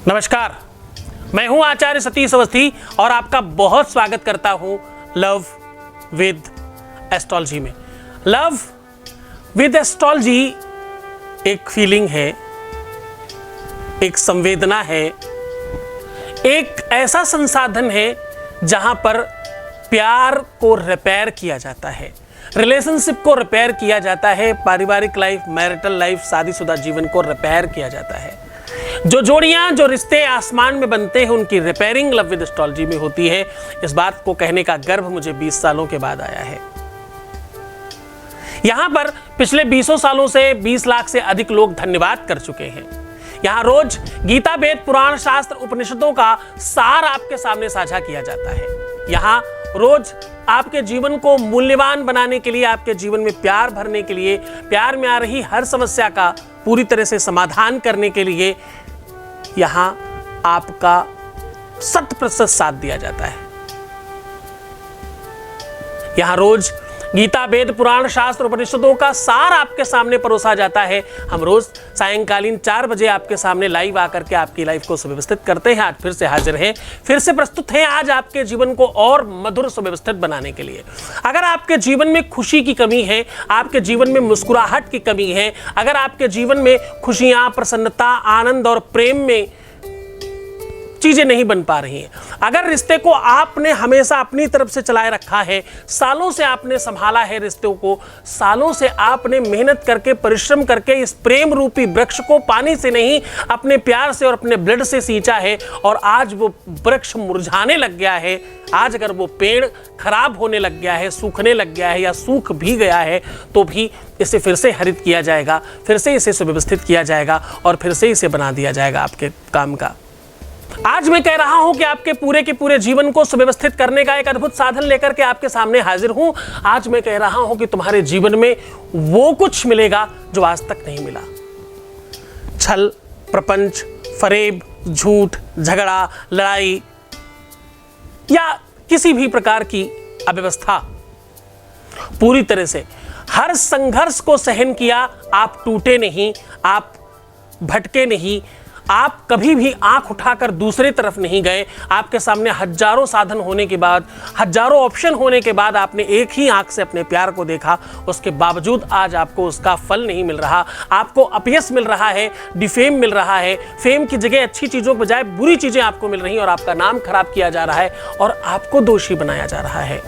नमस्कार, मैं हूं आचार्य सतीश अवस्थी और आपका बहुत स्वागत करता हूं लव विद एस्ट्रोलॉजी में। लव विद एस्ट्रोलॉजी एक फीलिंग है, एक संवेदना है, एक ऐसा संसाधन है जहां पर प्यार को रिपेयर किया जाता है, रिलेशनशिप को रिपेयर किया जाता है, पारिवारिक लाइफ, मैरिटल लाइफ, शादीशुदा जीवन को रिपेयर किया जाता है। जो जोड़ियां, जो रिश्ते आसमान में बनते हैं, उनकी रिपेयरिंग लव विद एस्ट्रोलॉजी में होती है। इस बात को कहने का गर्व मुझे 20 सालों के बाद आया है। यहां पर पिछले 20 सालों से 20 लाख से अधिक लोग धन्यवाद कर चुके हैं। यहां रोज गीता, वेद, पुराण, शास्त्र, उपनिषदों का सार आपके सामने साझा किया जाता है। यहां रोज आपके जीवन को मूल्यवान बनाने के लिए, आपके जीवन में प्यार भरने के लिए, प्यार में आ रही हर समस्या का पूरी तरह से समाधान करने के लिए यहां आपका 100% साथ दिया जाता है। यहां रोज गीता, वेद, पुराण, शास्त्र, उपनिषदों का सार आपके सामने परोसा जाता है। हम रोज सायंकालीन 4 बजे आपके सामने लाइव आकर के आपकी लाइफ को सुव्यवस्थित करते हैं। आज फिर से हाजिर हैं, फिर से प्रस्तुत हैं आज आपके जीवन को और मधुर सुव्यवस्थित बनाने के लिए। अगर आपके जीवन में खुशी की कमी है, आपके जीवन में मुस्कुराहट की कमी है, अगर आपके जीवन में खुशियां, प्रसन्नता, आनंद और प्रेम में चीजें नहीं बन पा रही हैं, अगर रिश्ते को आपने हमेशा अपनी तरफ से चलाए रखा है, सालों से आपने संभाला है रिश्तों को, सालों से आपने मेहनत करके, परिश्रम करके इस प्रेम रूपी वृक्ष को पानी से नहीं, अपने प्यार से और अपने ब्लड से सींचा है और आज वो वृक्ष मुरझाने लग गया है, आज अगर वो पेड़ खराब होने लग गया है, सूखने लग गया है या सूख भी गया है, तो भी इसे फिर से हरित किया जाएगा, फिर से इसे सुव्यवस्थित किया जाएगा और फिर से इसे बना दिया जाएगा आपके काम का। आज मैं कह रहा हूं कि आपके पूरे के पूरे जीवन को सुव्यवस्थित करने का एक अद्भुत साधन लेकर के आपके सामने हाजिर हूं। आज मैं कह रहा हूं कि तुम्हारे जीवन में वो कुछ मिलेगा जो आज तक नहीं मिला। छल, प्रपंच, फरेब, झूठ, झगड़ा, लड़ाई या किसी भी प्रकार की अव्यवस्था, पूरी तरह से हर संघर्ष को सहन किया, आप टूटे नहीं, आप भटके नहीं, आप कभी भी आंख उठाकर दूसरे तरफ नहीं गए। आपके सामने हजारों साधन होने के बाद, हजारों ऑप्शन होने के बाद आपने एक ही आंख से अपने प्यार को देखा, उसके बावजूद आज आपको उसका फल नहीं मिल रहा। आपको अपयश मिल रहा है, डिफेम मिल रहा है, फेम की जगह अच्छी चीज़ों के बजाय बुरी चीज़ें आपको मिल रही और आपका नाम खराब किया जा रहा है और आपको दोषी बनाया जा रहा है।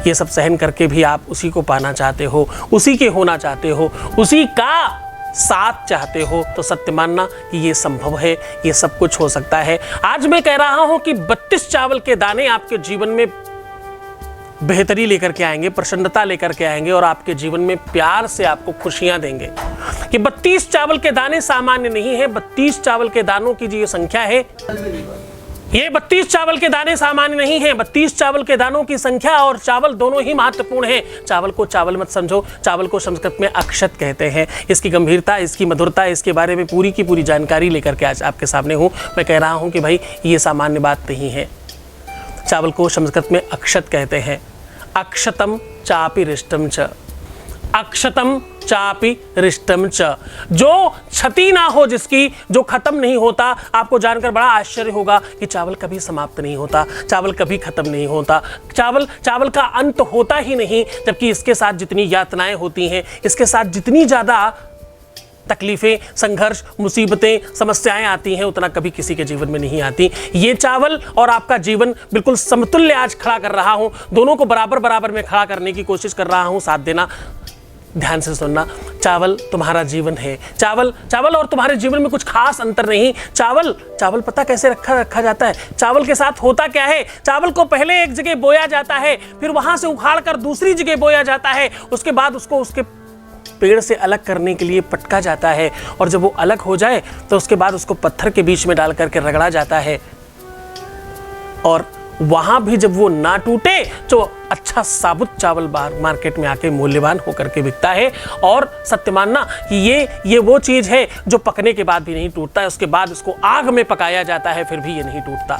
ये सब सहन करके भी आप उसी को पाना चाहते हो, उसी के होना चाहते हो, उसी का साथ चाहते हो, तो सत्य मानना कि ये संभव है, ये सब कुछ हो सकता है। आज मैं कह रहा हूं कि 32 चावल के दाने आपके जीवन में बेहतरी लेकर के आएंगे, प्रसन्नता लेकर के आएंगे और आपके जीवन में प्यार से आपको खुशियां देंगे। कि 32 चावल के दाने सामान्य नहीं है, 32 चावल के दानों की जो संख्या है, ये 32 चावल के दाने सामान्य नहीं है। 32 चावल के दानों की संख्या और चावल दोनों ही महत्वपूर्ण हैं। चावल को चावल मत समझो, चावल को संस्कृत में अक्षत कहते हैं। इसकी गंभीरता, इसकी मधुरता, इसके बारे में पूरी की पूरी जानकारी लेकर के आज आपके सामने हूँ। मैं कह रहा हूँ कि भाई ये सामान्य बात नहीं है। चावल को संस्कृत में अक्षत कहते हैं। अक्षतम चापि रिष्टम च, अक्षतम चापि रिष्टम च, जो क्षति ना हो जिसकी, जो खत्म नहीं होता। आपको जानकर बड़ा आश्चर्य होगा कि चावल कभी समाप्त नहीं होता, चावल कभी खत्म नहीं होता, चावल का अंत होता ही नहीं, जबकि इसके साथ जितनी यातनाएं होती हैं, इसके साथ जितनी ज़्यादा तकलीफें, संघर्ष, मुसीबतें, समस्याएं आती हैं, उतना कभी किसी के जीवन में नहीं आती। ये चावल और आपका जीवन बिल्कुल समतुल्य आज खड़ा कर रहा हूं, दोनों को बराबर बराबर में खड़ा करने की कोशिश कर रहा हूं। साथ देना, ध्यान से सुनना। चावल तुम्हारा जीवन है। चावल और तुम्हारे जीवन में कुछ खास अंतर नहीं। चावल पता कैसे रखा जाता है? चावल के साथ होता क्या है? चावल को पहले एक जगह बोया जाता है, फिर वहां से उखाड़ कर दूसरी जगह बोया जाता है, उसके बाद उसको उसके पेड़ से अलग करने के लिए पटका जाता है और जब वो अलग हो जाए तो उसके बाद उसको पत्थर के बीच में डाल करके रगड़ा जाता है और वहां भी जब वो ना टूटे तो अच्छा साबुत चावल मार्केट में आके मूल्यवान होकर के बिकता है। और सत्य मानना कि ये वो चीज है जो पकने के बाद भी नहीं टूटता है, उसके बाद उसको आग में पकाया जाता है फिर भी ये नहीं टूटता।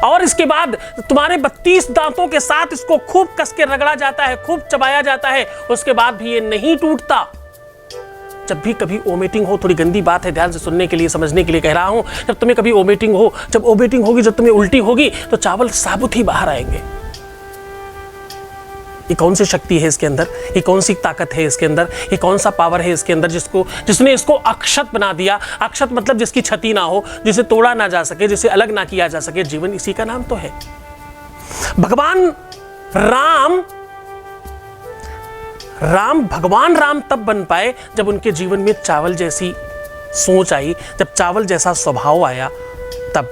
और इसके बाद तुम्हारे 32 दांतों के साथ इसको खूब कस के रगड़ा जाता है, खूब चबाया जाता है, उसके बाद भी ये नहीं टूटता। जब भी कभी वोमिटिंग हो, थोड़ी गंदी बात है, ध्यान से सुनने के लिए, समझने के लिए कह रहा हूं, जब तुम्हें कभी वोमिटिंग हो, जब वोमिटिंग होगी, जब तुम्हें उल्टी होगी, तो चावल साबुत ही बाहर आएंगे। ये कौन सी शक्ति है इसके अंदर, ये कौन सी ताकत है इसके अंदर, ये कौन सा पावर है इसके अंदर जिसने इसको अक्षत बना दिया। अक्षत मतलब जिसकी क्षति ना हो, जिसे तोड़ा ना जा सके, जिसे अलग ना किया जा सके। जीवन इसी का नाम तो है। भगवान राम तब बन पाए जब उनके जीवन में चावल जैसी सोच आई, जब चावल जैसा स्वभाव आया। तब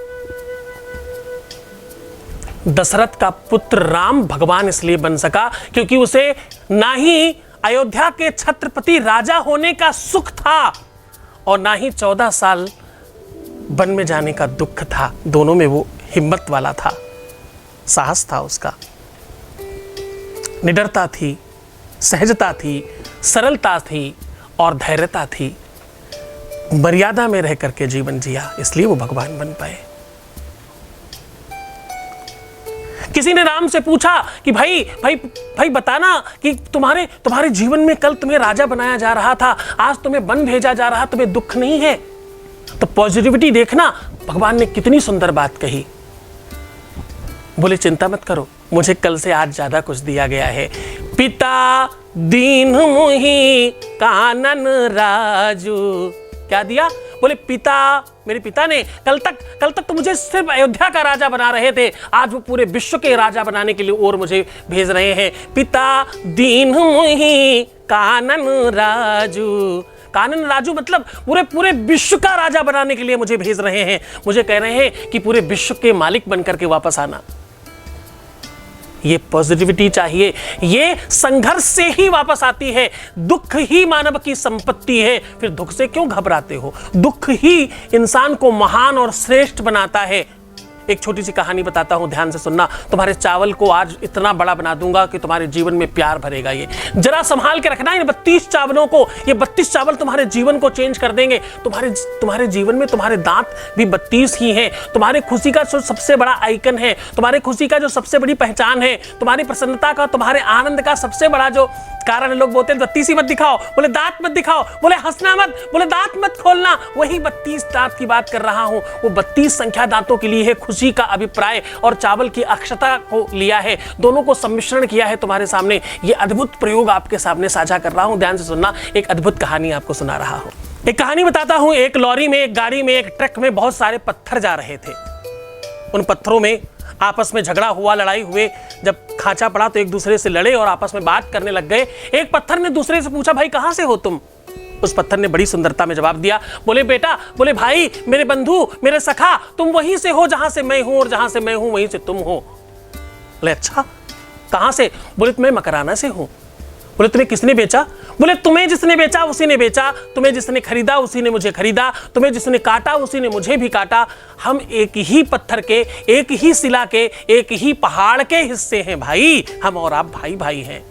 दशरथ का पुत्र राम भगवान इसलिए बन सका क्योंकि उसे ना ही अयोध्या के छत्रपति राजा होने का सुख था और ना ही 14 साल वन में जाने का दुख था। दोनों में वो हिम्मत वाला था, साहस था उसका, निडरता थी, सहजता थी, सरलता थी और धैर्यता थी। मर्यादा में रह करके जीवन जिया, इसलिए वो भगवान बन पाए। किसी ने राम से पूछा कि भाई बताना कि तुम्हारे जीवन में कल तुम्हें राजा बनाया जा रहा था, आज तुम्हें वन भेजा जा रहा, तुम्हें दुख नहीं है? तो पॉजिटिविटी देखना, भगवान ने कितनी सुंदर बात कही। बोले चिंता मत करो, मुझे कल से आज ज्यादा कुछ दिया गया है। पिता दीन मुहि कानन राजू। क्या दिया? बोले मेरे पिता ने कल तक तो मुझे सिर्फ अयोध्या का राजा बना रहे थे, आज वो पूरे विश्व के राजा बनाने के लिए और मुझे भेज रहे हैं। पिता दीन मुहि कानन राजू। कानन राजू मतलब पूरे विश्व का राजा बनाने के लिए मुझे भेज रहे हैं। मुझे कह रहे हैं कि पूरे विश्व के मालिक बनकर के वापस आना। ये पॉजिटिविटी चाहिए, ये संघर्ष से ही वापस आती है। दुख ही मानव की संपत्ति है, फिर दुख से क्यों घबराते हो? दुख ही इंसान को महान और श्रेष्ठ बनाता है। एक छोटी सी कहानी बताता हूं, ध्यान से सुनना। तुम्हारे चावल को आज इतना बड़ा बना दूंगा कि तुम्हारे जीवन में प्यार भरेगा। ये जरा संभाल के रखना, इन 32 चावलों को। ये 32 चावल तुम्हारे जीवन को चेंज कर देंगे। तुम्हारे जीवन में तुम्हारे दांत भी 32 ही हैं। तुम्हारे खुशी का जो सबसे बड़ा आइकन है, तुम्हारे खुशी का जो सबसे बड़ी पहचान है, तुम्हारी प्रसन्नता का, तुम्हारे आनंद का सबसे बड़ा जो कारण है, लोग बोलते हैं 32 ही मत दिखाओ, बोले दांत मत दिखाओ, बोले हंसना मत, बोले दांत मत खोलना। वही 32 दांत की बात कर रहा हूं। वो 32 संख्या दांतों के लिए है खुशी का अभिप्राय और चावल की अक्षता को लिया है, दोनों को सम्मिश्रण किया है तुम्हारे सामने। ये अद्भुत प्रयोग आपके सामने साझा कर रहा हूं, ध्यान से सुनना। एक अद्भुत कहानी आपको सुना रहा हूं। एक कहानी बताता हूं। एक लॉरी में, एक गाड़ी में, एक ट्रक में बहुत सारे पत्थर जा रहे थे। उन पत्थरों में आपस में झगड़ा हुआ, लड़ाई हुए। जब खांचा पड़ा तो एक दूसरे से लड़े और आपस में बात करने लग गए। एक पत्थर ने दूसरे से पूछा, भाई कहां से हो तुम? उस पत्थर ने बड़ी सुंदरता में जवाब दिया, बोले बेटा, बोले भाई, मेरे बंधु, मेरे सखा, तुम वहीं से हो जहां से मैं हूं और जहां से मैं हूं वहीं से तुम हो। बोले अच्छा, कहां से? बोले मैं मकराना से हूं। बोले तुम्हें किसने बेचा? बोले तुम्हें जिसने बेचा उसी ने बेचा, तुम्हें जिसने खरीदा उसी ने मुझे खरीदा, तुम्हें जिसने काटा उसी ने मुझे भी काटा। हम एक ही पत्थर के, एक ही शिला के, एक ही पहाड़ के हिस्से हैं भाई। हम और आप भाई भाई हैं।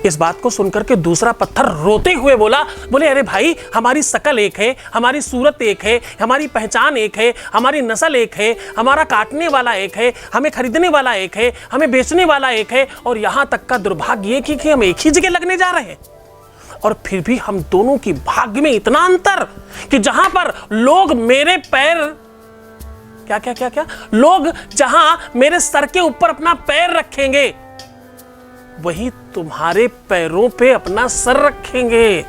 इस बात को सुनकर के दूसरा पत्थर रोते हुए बोला, बोले अरे भाई, हमारी शकल एक है, हमारी सूरत एक है, हमारी पहचान एक है, हमारी नस्ल एक है, हमारा काटने वाला एक है, हमें खरीदने वाला एक है, हमें बेचने वाला एक है, और यहां तक का दुर्भाग्य कि हम एक ही जगह लगने जा रहे हैं। और फिर भी हम दोनों की भाग्य में इतना अंतर कि जहां पर लोग मेरे पैर क्या लोग जहां मेरे सर के ऊपर अपना पैर रखेंगे, वही तुम्हारे पैरों पे अपना सर रखेंगे।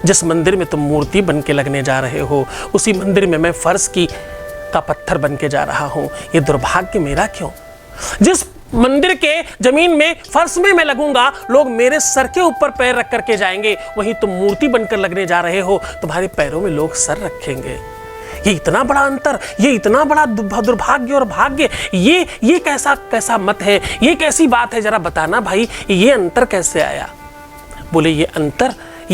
जिस मंदिर में तुम मूर्ति बन के लगने जा रहे हो, उसी मंदिर में मैं फर्श का पत्थर बन के जा रहा हूं। ये दुर्भाग्य मेरा क्यों? जिस मंदिर के जमीन में, फर्श में मैं लगूंगा, लोग मेरे सर के ऊपर पैर रख करके जाएंगे, वहीं तुम मूर्ति बनकर लगने जा रहे हो, तुम्हारे पैरों में लोग सर रखेंगे। ये इतना बड़ा अंतर, ये इतना बड़ा दुर्भाग्य और भाग्य, ये कैसा मत है, ये कैसी बात है, जरा बताना भाई, ये अंतर कैसे आया? बोले ये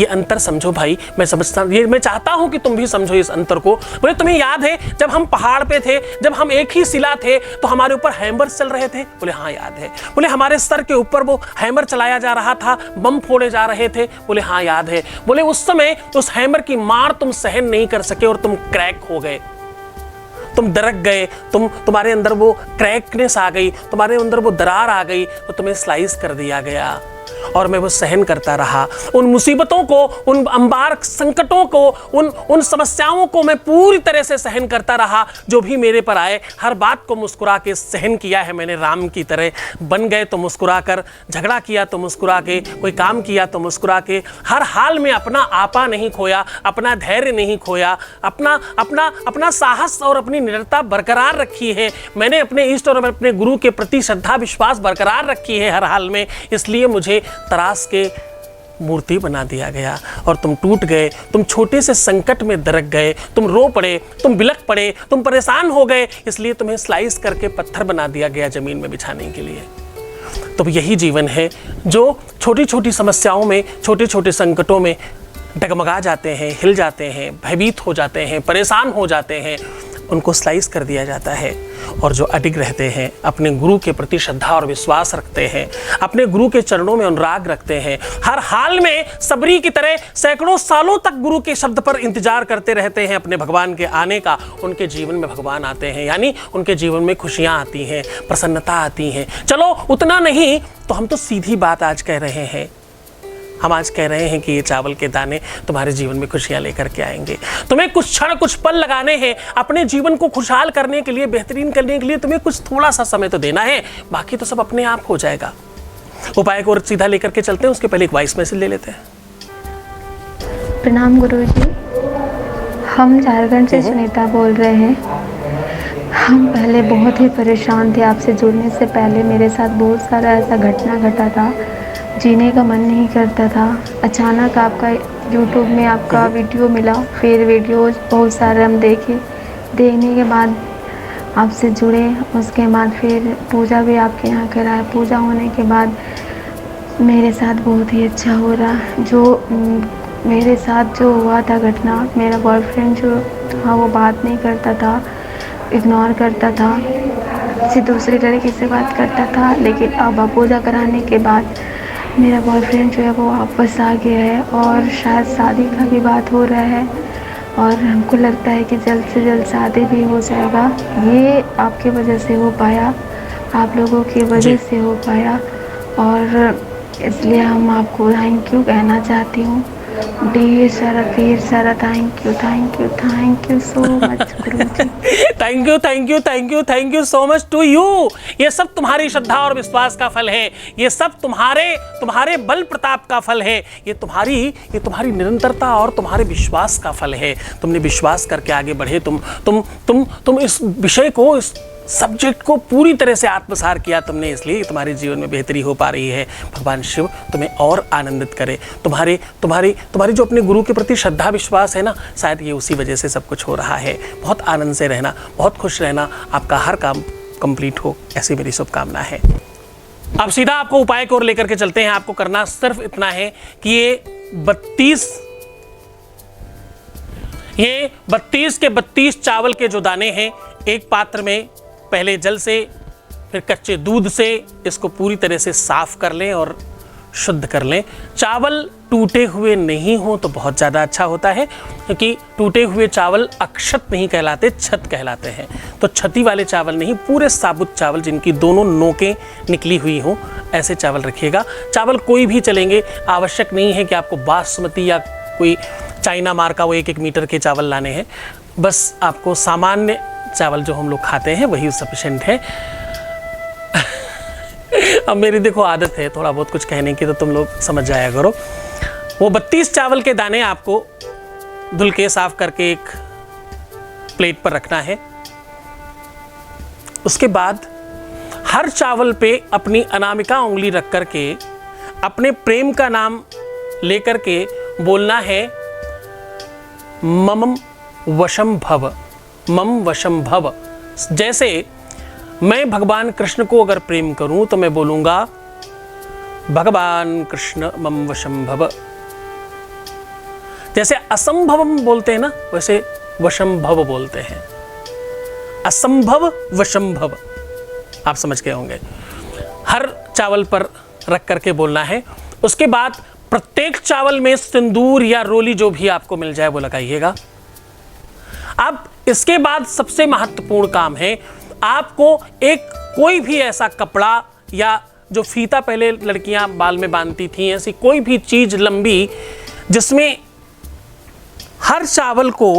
अंतर समझो भाई, मैं समझता हूं, ये मैं चाहता हूं कि तुम भी समझो इस अंतर को। बोले तुम्हें याद है जब हम पहाड़ पे थे, जब हम एक ही शिला थे, तो हमारे ऊपर हैमर चल रहे थे? बोले हाँ याद है। बोले हमारे सर के ऊपर वो हैमर चलाया जा रहा था, बम फोड़े जा रहे थे? बोले हाँ याद है। बोले उस समय उस हैमर की मार तुम सहन नहीं कर सके और तुम क्रैक हो गए, तुम दरक गए, तुम्हारे अंदर वो क्रैकनेस आ गई, तुम्हारे अंदर वो दरार आ गई, तो तुम्हें स्लाइस कर दिया गया। और मैं वो सहन करता रहा। उन मुसीबतों को, उन अंबार संकटों को, उन समस्याओं को मैं पूरी तरह से सहन करता रहा। जो भी मेरे पर आए, हर बात को मुस्कुरा के सहन किया है मैंने। राम की तरह बन गए तो मुस्कुरा कर, झगड़ा किया तो मुस्कुरा के, कोई काम किया तो मुस्कुरा के, हर हाल में अपना आपा नहीं खोया, अपना धैर्य नहीं खोया, अपना साहस और अपनी निडरता बरकरार रखी है मैंने। अपने इष्ट और अपने गुरु के प्रति श्रद्धा विश्वास बरकरार रखी है हर हाल में। इसलिए मुझे तराश के मूर्ति बना दिया गया और तुम टूट गए, तुम छोटे से संकट में दरक गए, तुम रो पड़े, तुम बिलख पड़े, तुम परेशान हो गए, इसलिए तुम्हें स्लाइस करके पत्थर बना दिया गया जमीन में बिछाने के लिए। तो यही जीवन है जो छोटी छोटी समस्याओं में, छोटे छोटे संकटों में डगमगा जाते हैं, हिल जाते हैं, भयभीत हो जाते हैं, परेशान हो जाते हैं, उनको स्लाइस कर दिया जाता है। और जो अडिग रहते हैं, अपने गुरु के प्रति श्रद्धा और विश्वास रखते हैं, अपने गुरु के चरणों में अनुराग रखते हैं, हर हाल में सबरी की तरह सैकड़ों सालों तक गुरु के शब्द पर इंतजार करते रहते हैं अपने भगवान के आने का, उनके जीवन में भगवान आते हैं, यानी उनके जीवन में खुशियाँ आती हैं, प्रसन्नता आती हैं। चलो उतना नहीं तो हम तो सीधी बात आज कह रहे हैं, हम आज कह रहे हैं कि ये चावल के दाने तुम्हारे जीवन में खुशियां लेकर के आएंगे। तुम्हें कुछ क्षण, कुछ पल लगाने हैं अपने जीवन को खुशहाल करने के लिए, बेहतरीन करने के लिए। तुम्हें कुछ थोड़ा सा समय तो देना है, बाकी तो सब अपने आप हो जाएगा। उपाय को और सीधा लेकर के चलते हैं, उसके पहले एक वॉइस मैसेज ले लेते हैं। प्रणाम गुरुजी, हम झारखंड से सुनीता बोल रहे हैं। हम पहले बहुत ही परेशान थे। आपसे जुड़ने से पहले मेरे साथ बहुत सारा ऐसा घटना घटा था, जीने का मन नहीं करता था। अचानक आपका यूट्यूब में आपका वीडियो मिला, फिर वीडियोज बहुत सारे हम देखने के बाद आपसे जुड़े। उसके बाद फिर पूजा भी आपके यहाँ कराया। पूजा होने के बाद मेरे साथ बहुत ही अच्छा हो रहा। जो मेरे साथ जो हुआ था घटना, मेरा बॉयफ्रेंड जो था वो बात नहीं करता था, इग्नोर करता था, किसी दूसरी लड़की से बात करता था। लेकिन अब पूजा कराने के बाद मेरा बॉयफ्रेंड जो है वो वापस आ गया है और शायद शादी का भी बात हो रहा है और हमको लगता है कि जल्द से जल्द शादी भी हो जाएगा। ये आपके वजह से हो पाया, आप लोगों की वजह से हो पाया और इसलिए हम आपको थैंक यू कहना चाहती हूँ। ढेर सारा thank you so much Guruji. Thank you so much to you. ये सब तुम्हारी श्रद्धा और विश्वास का फल है। ये सब तुम्हारे बल प्रताप का फल है। ये तुम्हारी निरंतरता और तुम्हारे विश्वास का फल है। तुमने विश्वास करके आगे बढ़े। तुम इस विषय को, इस सब्जेक्ट को पूरी तरह से आत्मसार किया तुमने, इसलिए तुम्हारे जीवन में बेहतरी हो पा रही है। भगवान शिव तुम्हें और आनंदित करे। तुम्हारी जो अपने गुरु के प्रति श्रद्धा विश्वास है ना, शायद ये उसी वजह से सब कुछ हो रहा है। बहुत आनंद से रहना, बहुत खुश रहना, आपका हर काम कंप्लीट हो, ऐसी मेरी शुभकामना है। अब सीधा आपको उपाय को और लेकर के चलते हैं। आपको करना सिर्फ इतना है कि ये 32 के 32 चावल के जो दाने हैं, एक पात्र में पहले जल से फिर कच्चे दूध से इसको पूरी तरह से साफ कर लें और शुद्ध कर लें। चावल टूटे हुए नहीं हो तो बहुत ज़्यादा अच्छा होता है, क्योंकि टूटे हुए चावल अक्षत नहीं कहलाते, छत कहलाते हैं। तो छती वाले चावल नहीं, पूरे साबुत चावल जिनकी दोनों नोकें निकली हुई हों, ऐसे चावल रखिएगा। चावल कोई भी चलेंगे, आवश्यक नहीं है कि आपको बासमती या कोई चाइना मार का वो 1-1 मीटर के चावल लाने हैं। बस आपको सामान्य चावल जो हम लोग खाते हैं वही सफिशिएंट है। अब मेरी देखो आदत है थोड़ा बहुत कुछ कहने की, तो तुम लोग समझ जाया करो। वो 32 चावल के दाने आपको धुल के साफ करके एक प्लेट पर रखना है। उसके बाद हर चावल पे अपनी अनामिका उंगली रख करके अपने प्रेम का नाम लेकर के बोलना है, मम वशम भव, मम वशम भव। जैसे मैं भगवान कृष्ण को अगर प्रेम करूं तो मैं बोलूंगा, भगवान कृष्ण मम वशम भव। जैसे असंभवम बोलते हैं ना, वैसे वशम भव बोलते हैं। असंभव वशम भव, आप समझ गए होंगे। हर चावल पर रख करके बोलना है। उसके बाद प्रत्येक चावल में सिंदूर या रोली जो भी आपको मिल जाए वो लगाइएगा। अब इसके बाद सबसे महत्वपूर्ण काम है, आपको एक कोई भी ऐसा कपड़ा या जो फीता पहले लड़कियां बाल में बांधती थी, ऐसी कोई भी चीज लंबी जिसमें हर चावल को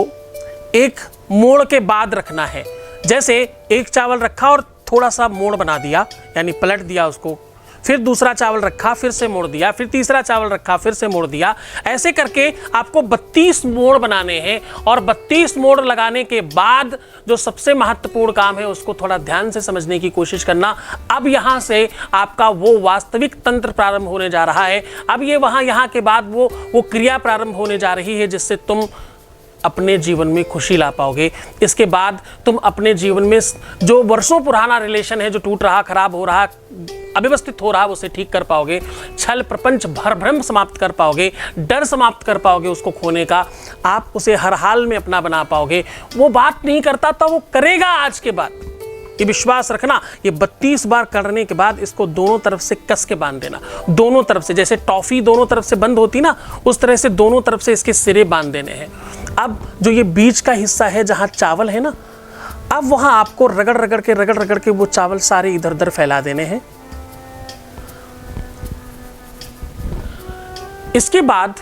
एक मोड़ के बाद रखना है। जैसे एक चावल रखा और थोड़ा सा मोड़ बना दिया, यानी पलट दिया उसको, फिर दूसरा चावल रखा फिर से मोड़ दिया, फिर तीसरा चावल रखा फिर से मोड़ दिया। ऐसे करके आपको 32 मोड़ बनाने हैं और 32 मोड़ लगाने के बाद जो सबसे महत्वपूर्ण काम है उसको थोड़ा ध्यान से समझने की कोशिश करना। अब यहां से आपका वो वास्तविक तंत्र प्रारंभ होने जा रहा है। अब ये यहाँ के बाद वो क्रिया प्रारंभ होने जा रही है जिससे तुम अपने जीवन में खुशी ला पाओगे। इसके बाद तुम अपने जीवन में जो वर्षों पुराना रिलेशन है, जो टूट रहा, खराब हो रहा, अव्यवस्थित हो रहा, उसे ठीक कर पाओगे। छल प्रपंच भरभ्रम समाप्त कर पाओगे, डर समाप्त कर पाओगे उसको खोने का। आप उसे हर हाल में अपना बना पाओगे। वो बात नहीं करता तो वो करेगा आज के बाद, ये विश्वास रखना। ये 32 बार करने के बाद इसको दोनों तरफ से कस के बांध देना। दोनों तरफ से, जैसे टॉफी दोनों तरफ से बंद होती ना, उस तरह से दोनों तरफ से इसके सिरे बांध देने हैं। अब जो ये बीच का हिस्सा है जहां चावल है ना, अब वहां आपको रगड़ रगड़ के वो चावल सारे इधर उधर फैला देने हैं। इसके बाद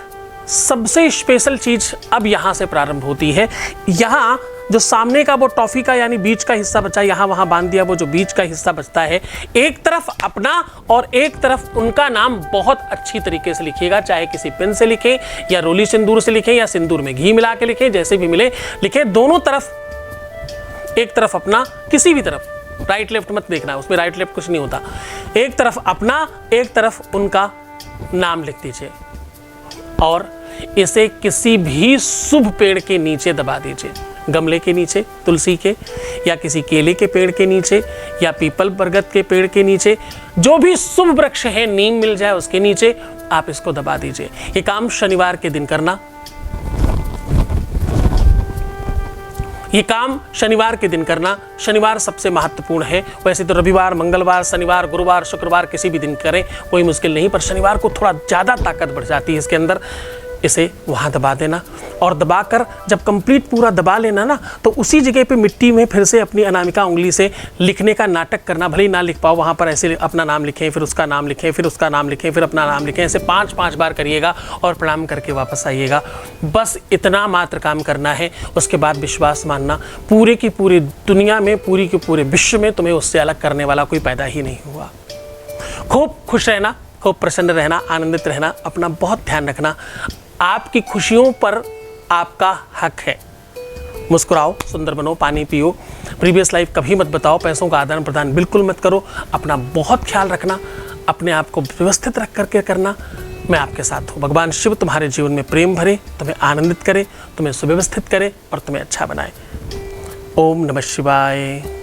सबसे स्पेशल चीज अब यहां से प्रारंभ होती है। यहां जो सामने का वो टॉफी का यानी बीच का हिस्सा बचा, यहां वहां बांध दिया। वो जो बीच का हिस्सा बचता है, एक तरफ अपना और एक तरफ उनका नाम बहुत अच्छी तरीके से लिखिएगा। चाहे किसी पेन से लिखें या रोली सिंदूर से लिखें या सिंदूर में घी मिला के लिखें, जैसे भी मिले लिखें। दोनों तरफ, एक तरफ अपना, किसी भी तरफ, राइट लेफ्ट मत देखना, उसमें राइट लेफ्ट कुछ नहीं होता। एक तरफ अपना, एक तरफ उनका नाम लिख दीजिए और इसे किसी भी शुभ पेड़ के नीचे दबा दीजिए। गमले के नीचे, तुलसी के, या किसी केले के पेड़ के नीचे, या पीपल बरगद के पेड़ के नीचे, जो भी शुभ वृक्ष है, नीम मिल जाए उसके नीचे आप इसको दबा दीजिए। ये काम शनिवार के दिन करना। ये काम शनिवार के दिन करना। शनिवार सबसे महत्वपूर्ण है। वैसे तो रविवार, मंगलवार, शनिवार, गुरुवार, शुक्रवार किसी भी दिन करें, कोई मुश्किल नहीं, पर शनिवार को थोड़ा ज़्यादा ताकत बढ़ जाती है इसके अंदर। इसे वहाँ दबा देना और दबाकर जब कंप्लीट पूरा दबा लेना ना, तो उसी जगह पे मिट्टी में फिर से अपनी अनामिका उंगली से लिखने का नाटक करना। भले ही ना लिख पाओ वहाँ पर, ऐसे अपना नाम लिखें, फिर उसका नाम लिखें, फिर उसका नाम लिखें, फिर अपना नाम लिखें। ऐसे 5-5 बार करिएगा और प्रणाम करके वापस आइएगा। बस इतना मात्र काम करना है। उसके बाद विश्वास मानना, पूरे की पूरी दुनिया में, पूरी के पूरे विश्व में तुम्हें उससे अलग करने वाला कोई पैदा ही नहीं हुआ। खूब खुश रहना, खूब प्रसन्न रहना, आनंदित रहना, अपना बहुत ध्यान रखना। आपकी खुशियों पर आपका हक है। मुस्कुराओ, सुंदर बनो, पानी पियो, प्रीवियस लाइफ कभी मत बताओ, पैसों का आदान प्रदान बिल्कुल मत करो। अपना बहुत ख्याल रखना, अपने आप को व्यवस्थित रख करके करना। मैं आपके साथ हूँ। भगवान शिव तुम्हारे जीवन में प्रेम भरे, तुम्हें आनंदित करे, तुम्हें सुव्यवस्थित करे और तुम्हें अच्छा बनाए। ओम नमः शिवाय।